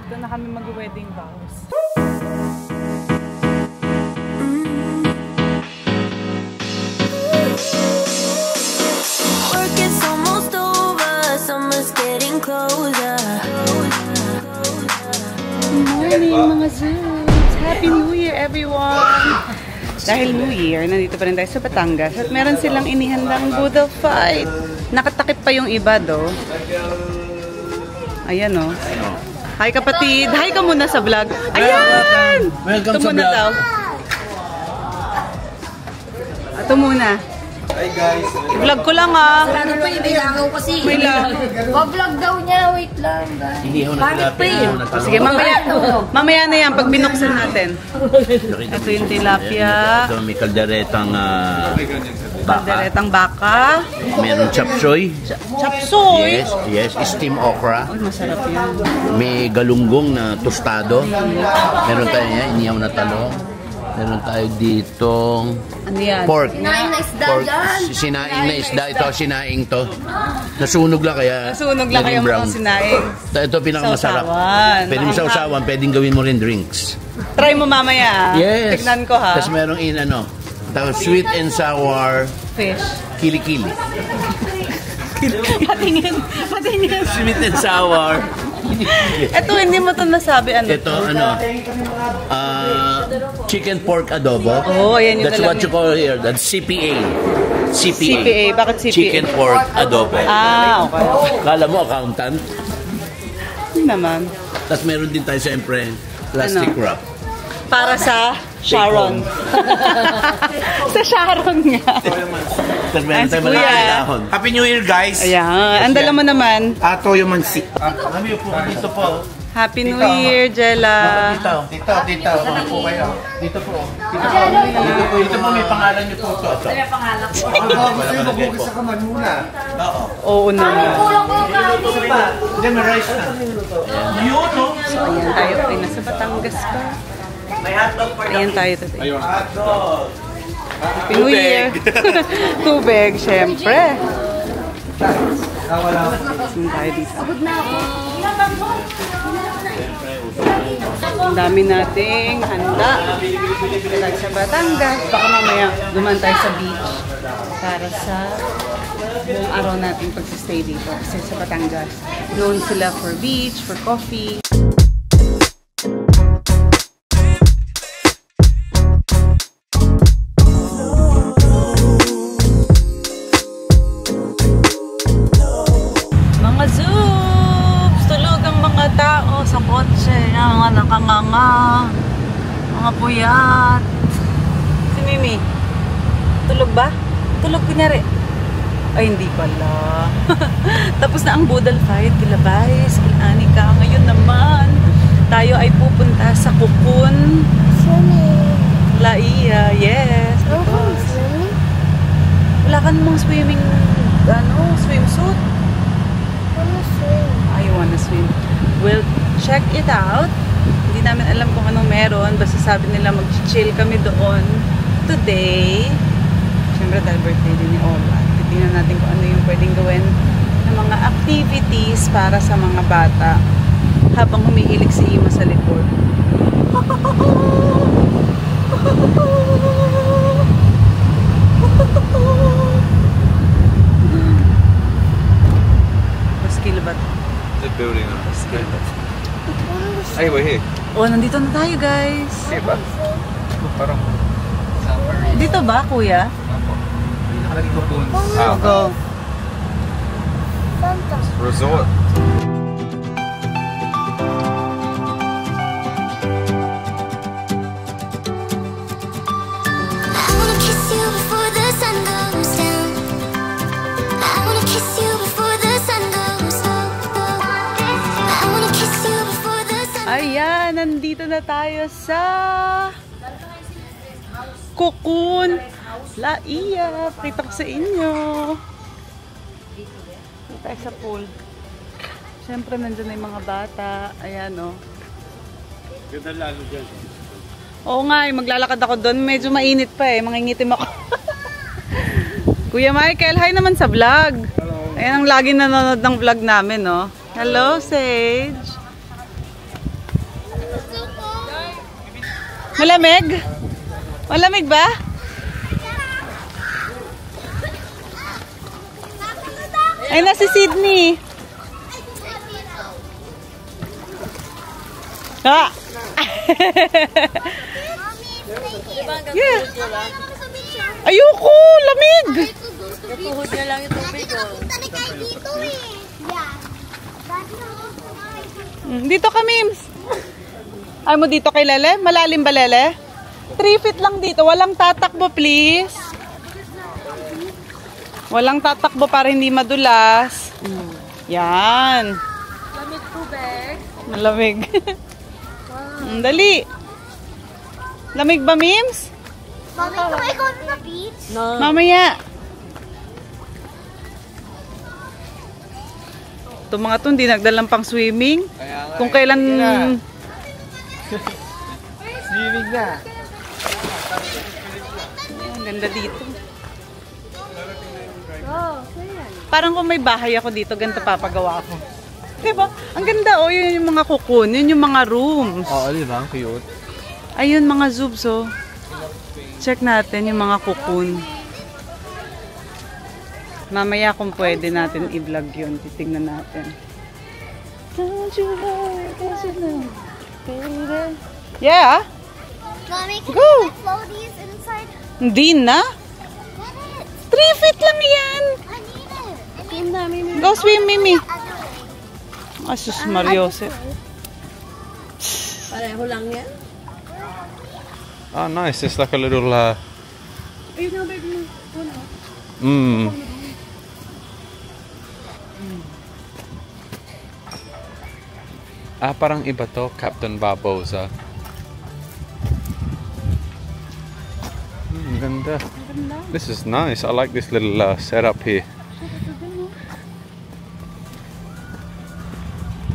Dito na kami mag-wedding vows. Work is almost over, summer's getting closer. Good morning mga Zoots! Happy New Year everyone! Dahil New Year, nandito pa rin tayo sa Batangas at meron silang inihandang Boodle Fight. Nakatakip pa yung iba do. Ayan o. Hi kapatid! Hi ka muna sa vlog. Ayan! Welcome sa muna vlog. daw. Ito muna. Hi guys! I-vlog ko lang ah. Ano pa yung bilangaw kasi? May lang. Pa-vlog daw niya, wait lang. Inihaw na tilapia. Sige, mamaya na yan pag binuksan natin. Ito yung tilapia. Ito may kalderetang baka. Kalderetang baka. Meron chapsoy. Chapsoy. Yes, steam okra. Ay, masarap yan. May galunggong na tostado. Meron tayo yan, inihaw na talong. Meron tayo ditong Ano yan? pork. Sinaing na isda Pork. yan. Sinaing na isda. Ito, sinaing to. Nasunog lang kaya. Nasunog lang kayo naging brown. mga sinaing. Ito pinakamasarap. Sausawan. Pwede mo sausawan, pwedeng gawin mo rin drinks. Try mo mamaya. Yes. Tignan ko ha. Tapos merong sweet and sour Fish. kilikili. Patingin. Patingin. Sweet and sour. Ito, hindi mo ito nasabi. Ano Ito, chicken pork adobo. Oh, ayan yung That's what you call here. That's CPA. CPA. Bakit CPA? Chicken pork adobo. Ah, okay. Kala mo accountant? Hindi naman. Tapos meron din tayo siyempre plastic wrap. Para sa Sharon. Sa Sharon nga. Tapos meron tayo malaking dahon. Happy New Year, guys! Ayan. Ang dala mo naman. Toyo mansi. Kami po dito po. Happy New Year, Jella. Dito. Ano po kayo? Dito po. Dito po may pangalan niyo po. Ito. May pangalan po. Gusto niyo magbukis sa kaman muna. Oo naman. Hindi, may rice na. Yun, no? So, ayan tayo. Ay, nasa Batangas pa. Ayan tayo today. Happy New Year. Tubig, syempre. Saan tayo dito? Ang dami nating handa. Tayo sa Batangas. Baka mamaya duman tayo sa beach para sa buong araw nating pag-stay dito. Kasi sa Batangas, known sila for beach, for coffee. Mga Zoops! Tulog ang mga tao sa kotse. Ang mga nakanganga. Mga puyat. Si Mimi, tulog ba? Tulog kunyari. Ay, hindi pala. Tapos na ang Boodle Fight. Kilabay, kila Anika. Ngayon naman, tayo ay pupunta sa Cocoon. Laia, yes. Wala ka namang swimming, swimsuit. I wanna swim. We'll check it out. Hindi namin alam kung anong meron. Basta sabi nila mag-chill kami doon today. Siyempre dahil birthday din ni Ola. Titingnan natin kung ano yung pwedeng gawin ng mga activities para sa mga bata habang humihilig si Ima sa likod. Paskilbat. The building. Ay, we're here. Oh, nandito na tayo, guys. Diba? Parang Dito ba, kuya? nakalagay ko po. Go. Resort. I wanna kiss you before the sun goes down. I wanna kiss you before the sun goes down. I wanna kiss you before the sun. Ayan, nandito na tayo sa Cocoon Laia. Pakita ko sa inyo. Dito tayo sa pool. Siyempre, nandyan na yung mga bata. Ayan, o. Ganda lalo dyan. Oo nga, maglalakad ako doon. Medyo mainit pa eh. Mangingitim ako. Kuya Michael, hi naman sa vlog. Hello. Ayan ang lagi nanonood ng vlog namin, no? Hello, Sage. Malamig? Malamig ba? Ay, na si Sydney. Ah! Yeah. Ayoko! Lamig! Tuhod niya lang yung tubig. Dito ka, Mims. Ay mo dito kay Lele? Malalim ba, Lele? 3 feet lang dito. Walang tatakbo, please. Walang tatakbo para hindi madulas. Yan. Lamig tubig. Malamig. Dali. Lamig ba, Mims? Mommy, can I go to the beach? No. Mamaya. Itong mga to, hindi nagdalang pang swimming. Kung kailan... Swimming na. Ang ganda dito. Parang kung may bahay ako dito, ganito papagawa ko. Diba? Ang ganda, oh. Yun yung mga cocoon. Yun yung mga rooms. Oo, di ba? Ang cute. Ayun, mga zoobs, oh. Check natin yung mga cocoon. Mamaya kung pwede natin i-vlog yun. Titignan natin. Don't you know? Yeah. Mommy, can Go. you put floaties inside? Hindi na. Get it. 3 feet lang yan. I need it. Go swim, Mimi. I'll do it. Asus Mariosep. Pareho lang yan. Oh, nice. It's like a little. Parang iba to, Captain Barbosa. Ganda. This is nice. I like this little setup here.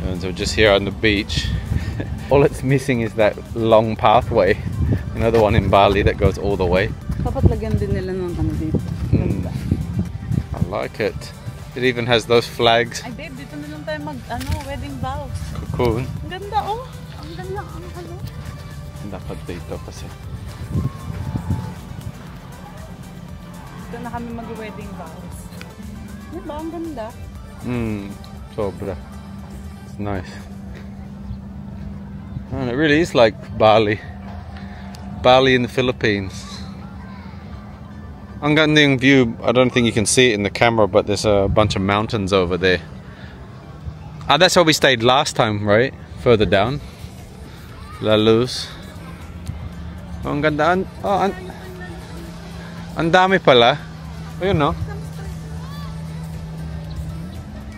And so just here on the beach. All it's missing is that long pathway. You know, the one in Bali that goes all the way. Dapat lagyan din nila ng ano dito. I like it. It even has those flags. Ay babe, dito na lang tayo mag wedding vows. Cocoon. Ang ganda oh. Ang ganda ang ano. Dapat dito kasi. Dito na kami mag-wedding vows. Diba? Ang ganda. Sobra. It's nice. And it really is like Bali. Bali in the Philippines. Ang ganda yung view. I don't think you can see it in the camera, but there's a bunch of mountains over there. That's where we stayed last time, right? Further down. La Luz. Oh, ang ganda. Ang dami pala. Ayun, no?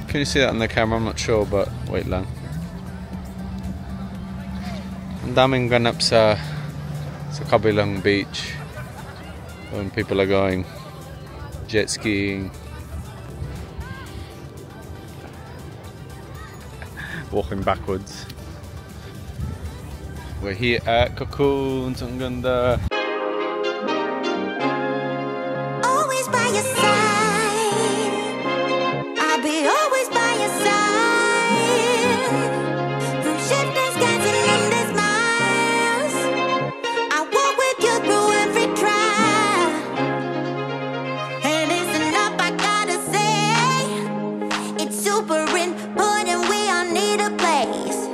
Can you see that on the camera? I'm not sure, but wait lang. Ang daming ganap sa kabilang beach. When people are going jet skiing, walking backwards. We're here at Cocoons. Ang ganda. Always by your side. I'll be always by your side. Through shifting skies and endless miles, I walk with you through every trial. And it's enough, I gotta say. It's super important, we all need a place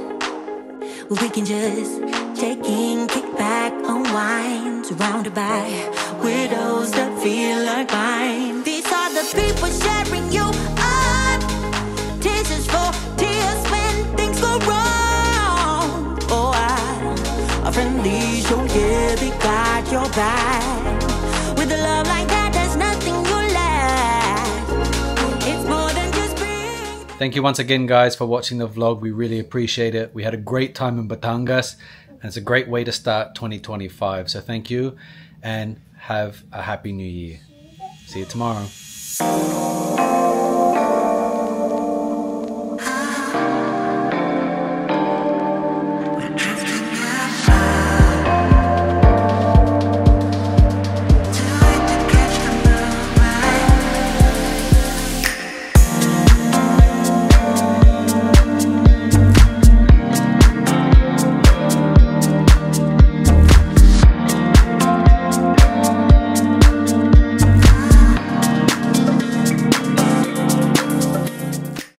where we can just check in, kick back, unwind, surrounded by widows that feel like mine. These are the people sharing you up. Tears for tears when things go wrong. Oh, a friendly show, yeah, they got your back. With a love like that, there's nothing you lack. It's more than just being. Thank you once again, guys, for watching the vlog. We really appreciate it. We had a great time in Batangas, and it's a great way to start 2025. So thank you, and have a happy new year. See you tomorrow.